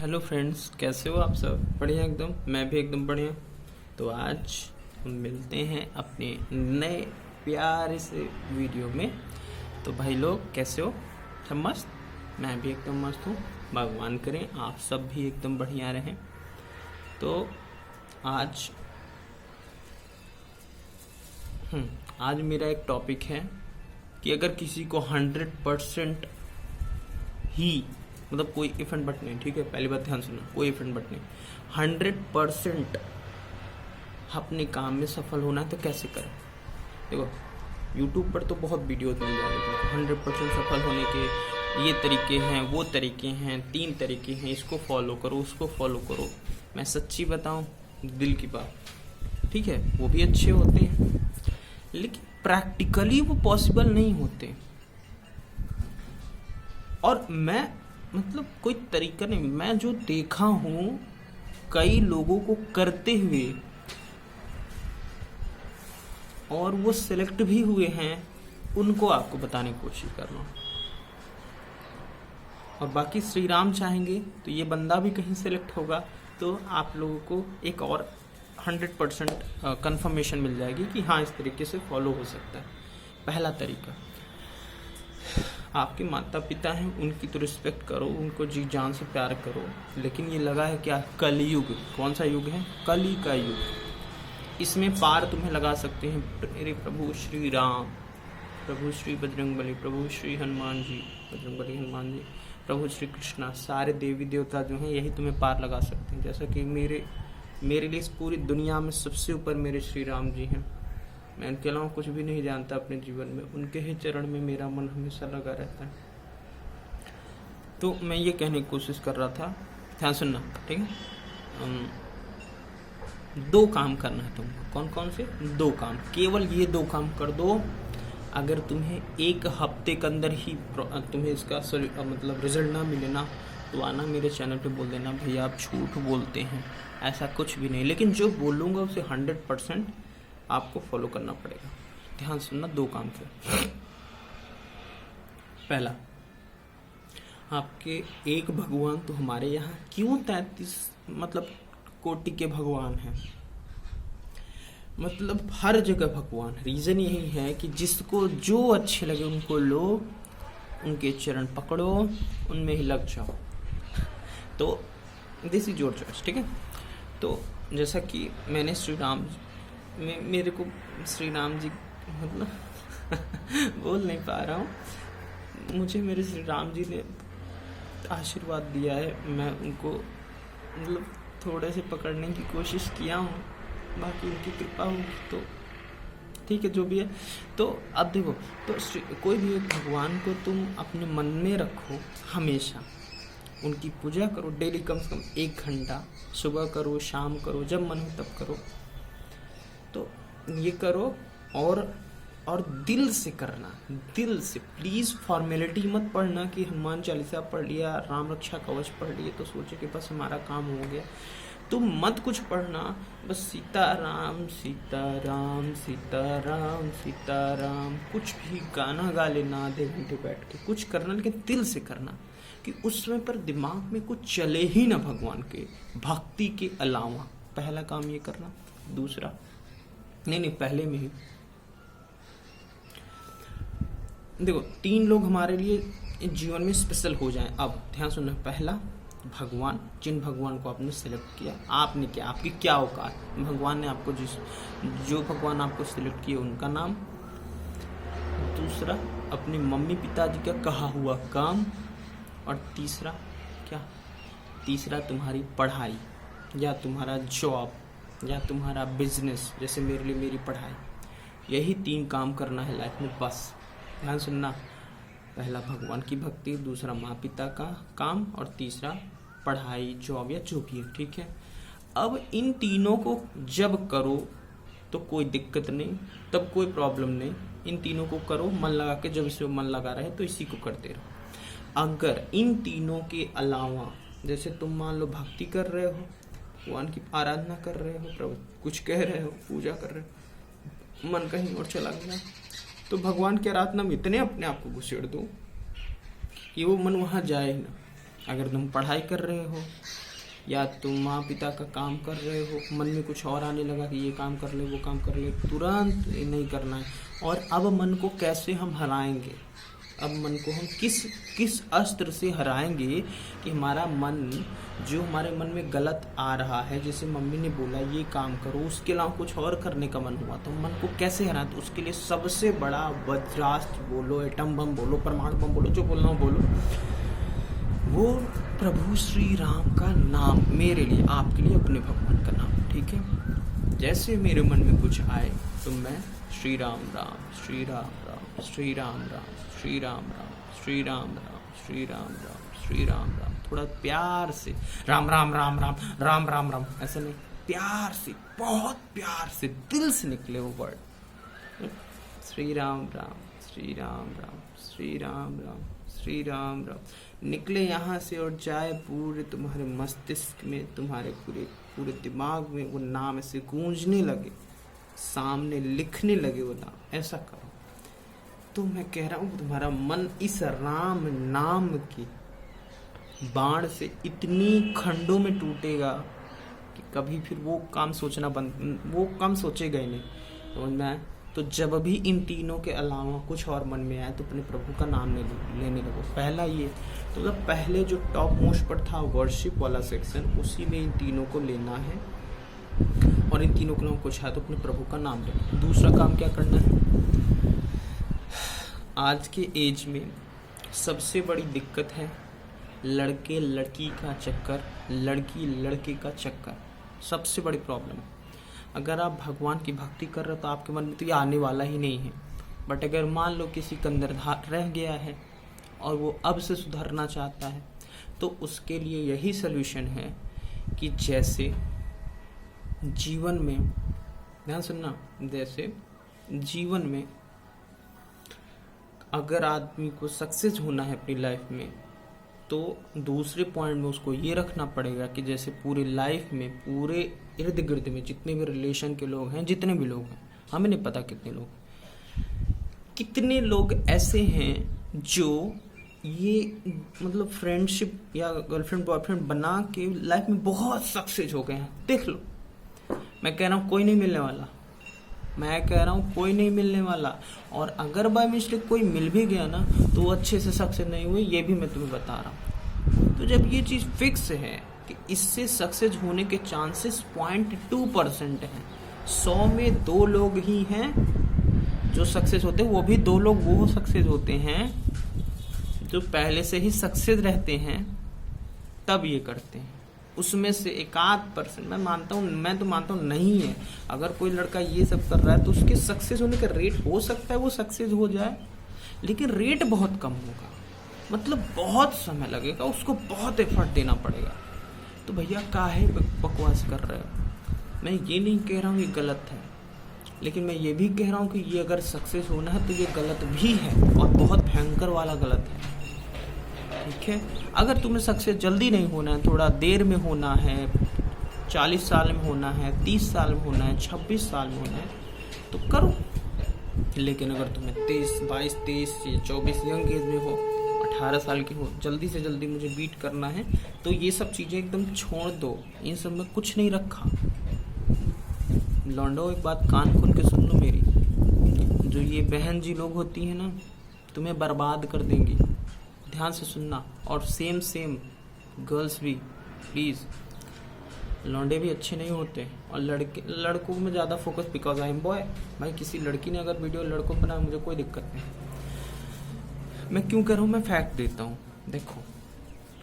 Hello friends, कैसे हो आप सब? बढ़िया एकदम। मैं भी एकदम बढ़िया। तो आज हम मिलते हैं अपने नए प्यारे से वीडियो में। तो भाई लोग कैसे हो? सब मस्त? मैं भी एकदम मस्त हूँ। भगवान करें आप सब भी एकदम बढ़िया रहें। तो आज आज मेरा एक टॉपिक है कि अगर किसी को 100% ही मतलब कोई इफ एंड बट नहीं, ठीक है, पहली बात ध्यान सुनो, कोई इफ एंड बट नहीं, 100% अपने काम में सफल होना है तो कैसे करें? देखो, यूट्यूब पर तो बहुत वीडियोज मिल जाएंगे। 100% सफल होने के ये तरीके हैं, वो तरीके हैं, 3 तरीके हैं, इसको फॉलो करो, उसको फॉलो करो। मैं सच्ची बताऊं, दिल की बात, ठीक है, वो भी अच्छे होते हैं लेकिन प्रैक्टिकली वो पॉसिबल नहीं होते। और मैं मतलब कोई तरीका नहीं, मैं जो देखा हूं कई लोगों को करते हुए और वो सिलेक्ट भी हुए हैं, उनको आपको बताने की कोशिश कर रहा हूं। और बाकी श्री राम चाहेंगे तो ये बंदा भी कहीं सिलेक्ट होगा तो आप लोगों को एक और 100% कंफर्मेशन मिल जाएगी कि हाँ, इस तरीके से फॉलो हो सकता है। पहला तरीका, आपके माता पिता हैं, उनकी तो रिस्पेक्ट करो, उनको जी जान से प्यार करो। लेकिन ये लगा है क्या? कलयुग। कौन सा युग है? कली का युग। इसमें पार तुम्हें लगा सकते हैं मेरे प्रभु श्री राम, प्रभु श्री बजरंगबली, प्रभु श्री हनुमान जी, बजरंगबली हनुमान जी, प्रभु श्री कृष्णा, सारे देवी देवता जो हैं यही तुम्हें पार लगा सकते हैं। जैसा कि मेरे लिए इस पूरी दुनिया में सबसे ऊपर मेरे श्री राम जी हैं। मैं उनके अलावा कुछ भी नहीं जानता अपने जीवन में। उनके ही चरण में मेरा मन हमेशा लगा रहता है। तो मैं ये कहने की कोशिश कर रहा था, ध्यान सुनना, ठीक है? 2 काम करना है तुमको। कौन कौन से? 2 काम, केवल ये 2 काम कर दो। अगर तुम्हें 1 हफ्ते के अंदर ही तुम्हें इसका मतलब रिजल्ट ना मिले ना, तो आना मेरे चैनल पे बोल देना भैया आप झूठ बोलते हैं, ऐसा कुछ भी नहीं। लेकिन जो बोलूँगा उसे 100% आपको फॉलो करना पड़ेगा। ध्यान सुनना, 2 काम थे। पहला, आपके एक भगवान तो हमारे यहाँ क्यों 33 मतलब कोटि के भगवान हैं, मतलब हर जगह भगवान। रीजन यही है कि जिसको जो अच्छे लगे उनको लो, उनके चरण पकड़ो, उनमें ही लग जाओ। तो दिस इज योर चॉइस, ठीक है? तो जैसा कि मैंने श्री राम मेरे को श्री राम जी मतलब बोल नहीं पा रहा हूँ, मुझे मेरे श्री राम जी ने आशीर्वाद दिया है। मैं उनको मतलब थोड़े से पकड़ने की कोशिश किया हूँ, बाकी उनकी कृपा होगी तो ठीक है, जो भी है। तो अब देखो, तो कोई भी एक भगवान को तुम अपने मन में रखो, हमेशा उनकी पूजा करो, डेली कम से कम 1 घंटा, सुबह करो, शाम करो, जब मन हो तब करो। तो ये करो और दिल से करना, दिल से। प्लीज फॉर्मेलिटी मत पढ़ना कि हनुमान चालीसा पढ़ लिया, राम रक्षा कवच पढ़ लिए तो सोचे कि बस हमारा काम हो गया। तुम मत कुछ पढ़ना, बस सीताराम सीताराम सीताराम सीताराम, कुछ भी गाना गा लेना आधे घंटे बैठ के, कुछ करना लेकिन दिल से करना कि उस समय पर दिमाग में कुछ चले ही ना भगवान के भक्ति के अलावा। पहला काम ये करना। दूसरा, नहीं पहले में ही देखो, 3 लोग हमारे लिए जीवन में स्पेशल हो जाएं। अब ध्यान सुनना, पहला भगवान, जिन भगवान को आपने सिलेक्ट किया, आपने क्या, आपकी क्या औकात, भगवान ने आपको जो भगवान आपको सिलेक्ट किया उनका नाम। दूसरा, अपने मम्मी पिताजी का कहा हुआ काम। और तीसरा क्या? तीसरा तुम्हारी पढ़ाई या तुम्हारा जॉब या तुम्हारा बिजनेस, जैसे मेरे लिए मेरी पढ़ाई। यही 3 काम करना है लाइफ में, बस। ध्यान सुनना, पहला भगवान की भक्ति, दूसरा माँ पिता का काम, और तीसरा पढ़ाई, जॉब या जो भी है, ठीक है? अब इन तीनों को जब करो तो कोई दिक्कत नहीं, तब कोई प्रॉब्लम नहीं। इन तीनों को करो मन लगा के, जब इसमें मन लगा रहे तो इसी को करते रहो। अगर इन तीनों के अलावा, जैसे तुम मान लो भक्ति कर रहे हो, भगवान की आराधना कर रहे हो, प्रभु कुछ कह रहे हो, पूजा कर रहे हो, मन कहीं और चला गया, तो भगवान की आराधना में इतने अपने आप को घुसेड़ दो कि वो मन वहां जाए ही ना। अगर तुम पढ़ाई कर रहे हो या तुम माँ पिता का काम कर रहे हो, मन में कुछ और आने लगा कि ये काम कर ले वो काम कर ले, तुरंत नहीं करना है। और अब मन को कैसे हम हराएंगे, अब मन को हम किस अस्त्र से हराएंगे कि हमारा मन जो हमारे मन में गलत आ रहा है, जैसे मम्मी ने बोला ये काम करो, उसके अलावा कुछ और करने का मन हुआ, तो मन को कैसे हराएं? तो उसके लिए सबसे बड़ा वज्रास्त्र बोलो, एटम बम बोलो, परमाणु बम बोलो, जो बोलना हो बोलो, वो प्रभु श्री राम का नाम, मेरे लिए, आपके लिए, अपने भगवान का नाम। ठीक है, जैसे मेरे मन में कुछ आए तो मैं श्री राम राम, श्री राम राम, श्री राम राम, श्री राम राम, श्री राम राम, श्री राम राम, श्री राम राम, थोड़ा प्यार से राम राम राम राम राम राम राम, ऐसा नहीं, प्यार से, बहुत प्यार से, दिल से निकले वो वर्ड, श्री राम राम, श्री राम राम, श्री राम राम, श्री राम राम, निकले यहाँ से और जाए पूरे तुम्हारे मस्तिष्क में, तुम्हारे पूरे दिमाग में वो नाम ऐसे गूंजने लगे, सामने लिखने लगे वो नाम, ऐसा करो। तो मैं कह रहा हूँ तुम्हारा मन इस राम नाम की बाण से इतनी खंडों में टूटेगा कि कभी फिर वो काम सोचेगा ही नहीं। समझ में आया? तो जब भी इन तीनों के अलावा कुछ और मन में आए तो अपने प्रभु का नाम लेने लगो। पहला ये, तो मतलब पहले जो टॉप मोस्ट पर था वर्शिप वाला सेक्शन, उसी में इन तीनों को लेना है, और इन तीनों के अलावा कुछ है तो अपने प्रभु का नाम लेना। दूसरा काम क्या करना है, आज के एज में सबसे बड़ी दिक्कत है लड़के लड़की का चक्कर, लड़की लड़के का चक्कर, सबसे बड़ी प्रॉब्लम है। अगर आप भगवान की भक्ति कर रहे हो तो आपके मन में तो ये आने वाला ही नहीं है। बट अगर मान लो किसी का अंदर रह गया है और वो अब से सुधरना चाहता है, तो उसके लिए यही सल्यूशन है कि जैसे जीवन में, ध्यान सुनना, जैसे जीवन में अगर आदमी को सक्सेस होना है अपनी लाइफ में, तो दूसरे पॉइंट में उसको ये रखना पड़ेगा कि जैसे पूरी लाइफ में, पूरे इर्द गिर्द में जितने भी रिलेशन के लोग हैं, जितने भी लोग हैं, हमें नहीं पता कितने लोग ऐसे हैं जो ये मतलब फ्रेंडशिप या गर्लफ्रेंड बॉयफ्रेंड बना के लाइफ में बहुत सक्सेस हो गए हैं। देख लो, मैं कह रहा हूँ कोई नहीं मिलने वाला, मैं कह रहा हूँ कोई नहीं मिलने वाला। और अगर बाय मिस्टेक कोई मिल भी गया ना, तो वो अच्छे से सक्सेस नहीं हुए, ये भी मैं तुम्हें बता रहा हूँ। तो जब ये चीज़ फिक्स है कि इससे सक्सेस होने के चांसेस 0.2% हैं, 100 में 2 लोग ही हैं जो सक्सेस होते हैं, वो भी 2 लोग वो सक्सेस होते हैं जो पहले से ही सक्सेस रहते हैं, तब ये करते हैं। उसमें से 1-8% मैं तो मानता हूँ नहीं है। अगर कोई लड़का ये सब कर रहा है तो उसके सक्सेस होने का रेट हो सकता है वो सक्सेस हो जाए, लेकिन रेट बहुत कम होगा, मतलब बहुत समय लगेगा, उसको बहुत एफर्ट देना पड़ेगा। तो भैया काहे बकवास कर रहे हो? मैं ये नहीं कह रहा हूँ ये गलत है, लेकिन मैं ये भी कह रहा हूँ कि ये अगर सक्सेस होना है तो ये गलत भी है, और बहुत भयंकर वाला गलत है। ठीक है, अगर तुम्हें सक्सेस जल्दी नहीं होना है, थोड़ा देर में होना है, 40 साल में होना है, 30 साल में होना है, 26 साल में होना है, तो करो। लेकिन अगर तुम्हें 22, 23 या 24 यंग एज में हो, 18 साल के हो, जल्दी से जल्दी मुझे बीट करना है, तो ये सब चीज़ें एकदम छोड़ दो, इन सब में कुछ नहीं रखा। लौंडो, एक बात कान खोल के सुन लो मेरी, जो ये बहन जी लोग होती हैं ना, तुम्हें बर्बाद कर देंगी, ध्यान से सुनना। और सेम गर्ल्स भी, प्लीज़, लौंडे भी अच्छे नहीं होते, और लड़कों में ज़्यादा focus, because I am boy. भाई किसी लड़की ने अगर वीडियो लड़कों पर बनाया, मुझे कोई दिक्कत नहीं। मैं क्यों कह रहा हूँ, मैं फैक्ट देता हूँ। देखो,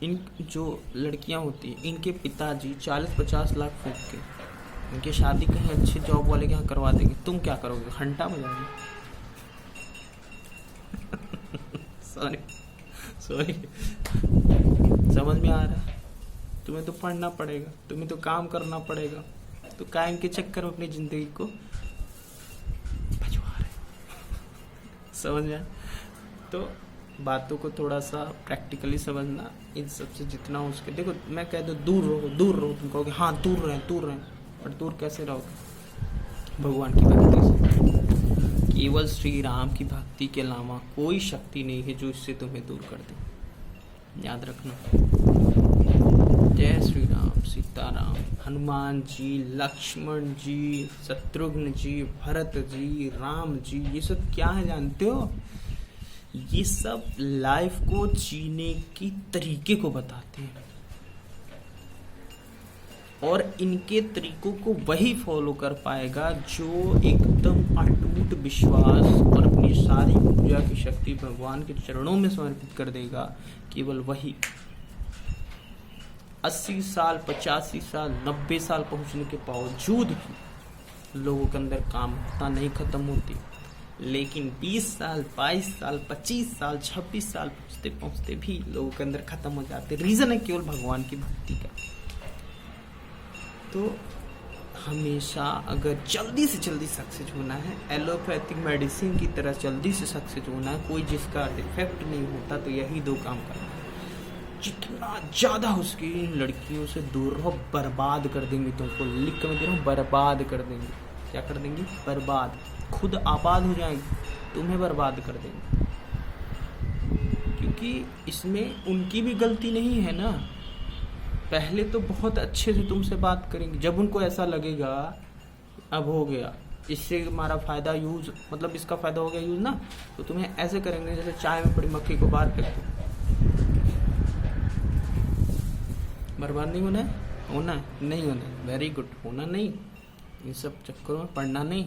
इन जो लड़कियाँ होती हैं, इनके पिताजी 40-50 लाख फूक के इनकी शादी कहीं अच्छे जॉब वाले के यहाँ करवा देंगे, तुम क्या करोगे? घंटा बजाओगे। सॉरी, समझ में आ रहा है? तुम्हें तो पढ़ना पड़ेगा, तुम्हें तो काम करना पड़ेगा, तो कायम के चक्कर में अपनी जिंदगी को भजवा रहे। समझ में? तो बातों को थोड़ा सा प्रैक्टिकली समझना, इन सबसे जितना हो उसके। देखो, मैं कह दो दूर रहो, तुम कहोगे हाँ दूर रहें, पर दूर कैसे रहोगे? भगवान की भक्ति से। केवल श्री राम की भक्ति के अलावा कोई शक्ति नहीं है जो इससे तुम्हें दूर कर दे। याद रखना। जय श्री राम, सीताराम, हनुमान जी, लक्ष्मण जी, शत्रुघ्न जी, भरत जी, राम जी, ये सब क्या है जानते हो? ये सब लाइफ को जीने की तरीके को बताते हैं, और इनके तरीकों को वही फॉलो कर पाएगा जो एकदम अटूट विश्वास और अपनी सारी पूजा की शक्ति भगवान के चरणों में समर्पित कर देगा। केवल वही 80 साल, 85 साल, 90 साल पहुंचने के बावजूद भी लोगों के अंदर कामना नहीं खत्म होती, लेकिन 20 साल, 22 साल, 25 साल, 26 साल पहुंचते पहुंचते भी लोगों के अंदर खत्म हो जाते। रीजन है केवल भगवान की भक्ति का। तो हमेशा अगर जल्दी से जल्दी सक्सेस होना है, एलोपैथिक मेडिसिन की तरह जल्दी से सक्सेस होना है, कोई जिसका इफेक्ट नहीं होता, तो यही दो काम करना है। जितना ज्यादा हो सके इन लड़कियों से दूर रहो, बर्बाद कर देंगे तुमको। लिख कर मैं दे रहा हूँ, बर्बाद कर देंगे। क्या कर देंगे? बर्बाद। खुद आबाद हो जाएंगे, तुम्हें बर्बाद कर देंगे, क्योंकि इसमें उनकी भी गलती नहीं है ना। पहले तो बहुत अच्छे से तुमसे बात करेंगे, जब उनको ऐसा लगेगा अब हो गया, इससे हमारा फायदा यूज, मतलब इसका फायदा हो गया यूज ना, तो तुम्हें ऐसे करेंगे जैसे चाय में पड़ी मक्खी को बाहर फेंक दो। बर्बाद नहीं होना है? होना है? नहीं होना है। Very good. होना नहीं, इन सब चक्करों में पढ़ना नहीं,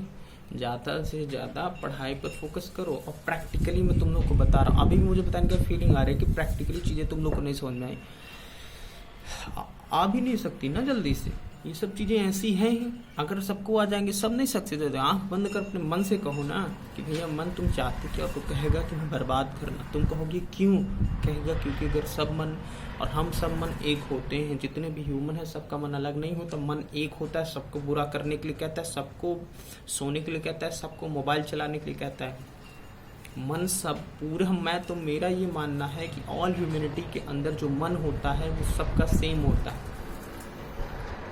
ज़्यादा से ज़्यादा पढ़ाई पर फोकस करो। और प्रैक्टिकली मैं तुम लोग को बता रहा हूँ, अभी मुझे बताने का फीलिंग आ रही है कि प्रैक्टिकली चीज़ें तुम लोग को नहीं समझ में आई, आ भी नहीं सकती ना जल्दी से। ये सब चीज़ें ऐसी हैं ही, अगर सबको आ जाएंगे सब नहीं सक्सेस होते। आँख बंद कर अपने मन से कहो ना कि भैया मन तुम चाहते क्या, तो कहेगा तुम्हें बर्बाद करना। तुम कहोगे क्यों, कहेगा क्योंकि अगर सब मन और हम सब मन एक होते हैं, जितने भी ह्यूमन है सबका मन अलग नहीं होता। मन एक होता है, सबको बुरा करने के लिए कहता है, सबको सोने के लिए कहता है, सबको मोबाइल चलाने के लिए कहता है। मन सब पूरा, मैं तो मेरा ये मानना है कि ऑल ह्यूमैनिटी के अंदर जो मन होता है वो सबका सेम होता है,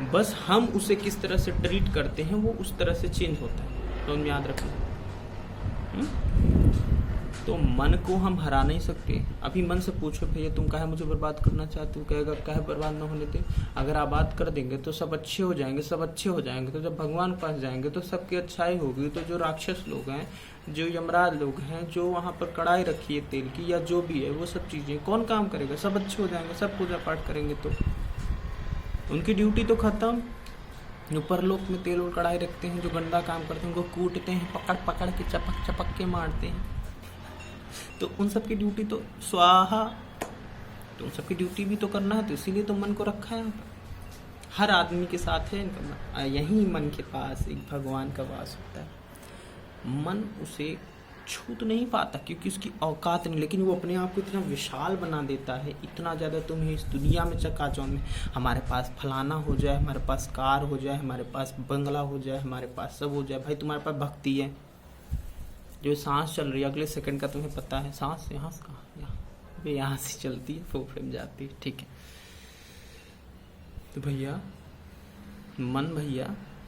बस हम उसे किस तरह से ट्रीट करते हैं वो उस तरह से चेंज होता है। तो हम याद रखना। तो मन को हम हरा नहीं सकते। अभी मन से पूछो भैया तुम काहे मुझे बर्बाद करना चाहते हो, कहेगा काहे बर्बाद ना होने दे। अगर आबाद कर देंगे तो सब अच्छे हो जाएंगे, सब अच्छे हो जाएंगे। तो जब भगवान के पास जाएंगे तो सबकी अच्छाई होगी। तो जो राक्षस लोग हैं, जो यमराज लोग हैं, जो वहाँ पर कढ़ाई रखी है तेल की या जो भी है, वो सब चीज़ें कौन काम करेगा? सब अच्छे हो जाएंगे, सब पूजा पाठ करेंगे, तो उनकी ड्यूटी तो खत्म। जो परलोक में तेल और कढ़ाई रखते हैं, जो गंदा काम करते हैं, उनको कूटते हैं, पकड़ पकड़ के चपक चपक के मारते हैं, तो उन सब की ड्यूटी तो स्वाहा। तो उन सब की ड्यूटी भी तो करना है, तो इसीलिए तो मन को रखा है यहाँ पर। हर आदमी के साथ है इनका, यही मन के पास एक भगवान का वास होता है। मन उसे छू तो नहीं पाता क्योंकि उसकी औकात नहीं, लेकिन वो अपने आप को इतना विशाल बना देता है, इतना ज़्यादा तुम्हें इस दुनिया में चकाचौंध में, हमारे पास फलाना हो जाए, हमारे पास कार हो जाए, हमारे पास बंगला हो जाए, हमारे पास सब हो जाए। भाई तुम्हारे पास भक्ति है, जो सांस चल रही है अगले सेकंड का तुम्हें पता है। सांस यहाँ से कहाँ, यहाँ से चलती है, फोफड़े में जाती है, ठीक है। तो भैया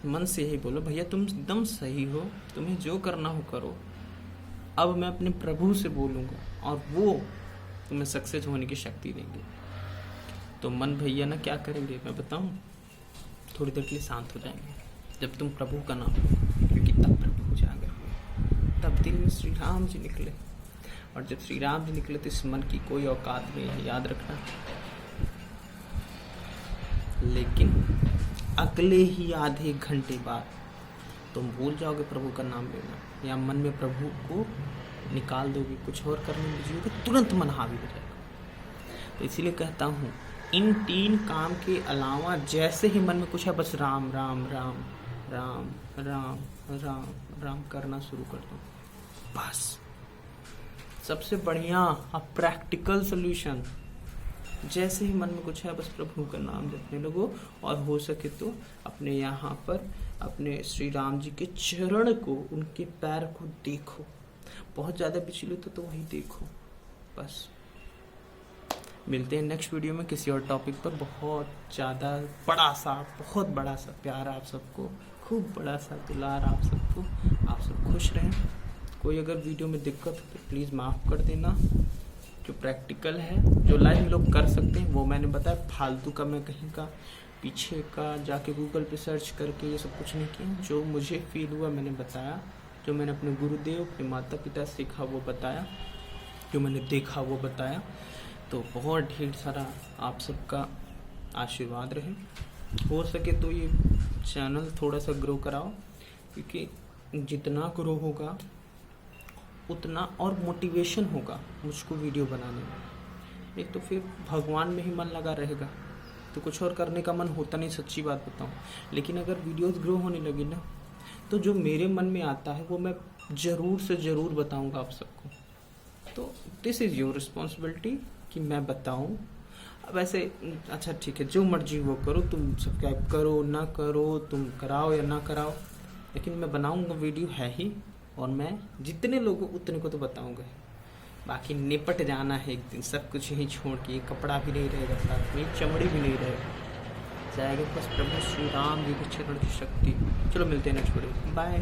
मन से ही बोलो भैया तुम एकदम सही हो, तुम्हें जो करना हो करो। अब मैं अपने प्रभु से बोलूँगा और वो तुम्हें सक्सेस होने की शक्ति देंगे। तो मन भैया ना क्या करेंगे मैं बताऊँ, थोड़ी देर के लिए शांत हो जाएंगे जब तुम प्रभु का नाम लो, क्योंकि तब प्रभु जागर हुए, तब दिल में श्री राम जी निकले। और जब श्री राम जी निकले तो इस मन की कोई औकात नहीं है, याद रखना। लेकिन अगले ही आधे घंटे बाद तुम भूल जाओगे प्रभु का नाम लेना, या मन में प्रभु को निकाल दोगे, कुछ और करने में बिजी होगे, तुरंत मन हावी हो जाएगा। तो इसीलिए कहता हूँ इन 3 काम के अलावा जैसे ही मन में कुछ है, बस राम राम राम राम राम राम राम करना शुरू कर दो। बस सबसे बढ़िया प्रैक्टिकल सोल्यूशन। जैसे ही मन में कुछ है बस प्रभु का नाम जपने लगो, और हो सके तो अपने यहाँ पर अपने श्री राम जी के चरण को, उनके पैर को देखो। बहुत ज़्यादा विचलित हो तो वही देखो। बस मिलते हैं नेक्स्ट वीडियो में किसी और टॉपिक पर। बहुत ज़्यादा बहुत बड़ा सा प्यार आप सबको, खूब बड़ा सा दुलार आप सबको। आप सब खुश रहें। कोई अगर वीडियो में दिक्कत हो तो प्लीज़ माफ़ कर देना, जो प्रैक्टिकल है, जो लाइव लोग कर सकते हैं वो मैंने बताया। फालतू का मैं कहीं का पीछे का जाके गूगल पे सर्च करके ये सब कुछ नहीं किया। जो मुझे फील हुआ मैंने बताया, जो मैंने अपने गुरुदेव, अपने माता पिता से सीखा वो बताया, जो मैंने देखा वो बताया। तो बहुत ढेर सारा आप सबका आशीर्वाद रहे, हो सके तो ये चैनल थोड़ा सा ग्रो कराओ, क्योंकि जितना ग्रो होगा उतना और मोटिवेशन होगा मुझको वीडियो बनाने में। एक तो फिर भगवान में ही मन लगा रहेगा तो कुछ और करने का मन होता नहीं, सच्ची बात बताऊं। लेकिन अगर वीडियोस ग्रो होने लगी ना, तो जो मेरे मन में आता है वो मैं ज़रूर से ज़रूर बताऊंगा आप सबको। तो दिस इज़ योर रिस्पॉन्सिबिलिटी कि मैं बताऊं। अब ऐसे अच्छा ठीक है, जो मर्जी वो करो, तुम सब्सक्राइब करो ना करो, तुम कराओ या ना कराओ, लेकिन मैं बनाऊंगा वीडियो है ही। और मैं जितने लोगों उतने को तो बताऊंगा। बाकी निपट जाना है एक दिन सब कुछ यहीं छोड़ के। कपड़ा भी नहीं रहेगा साथ में, चमड़ी भी नहीं रहेगा, जाएगा बस प्रभु श्री राम जी के चरण की शक्ति। चलो मिलते हैं नेक्स्ट वीडियो, बाय।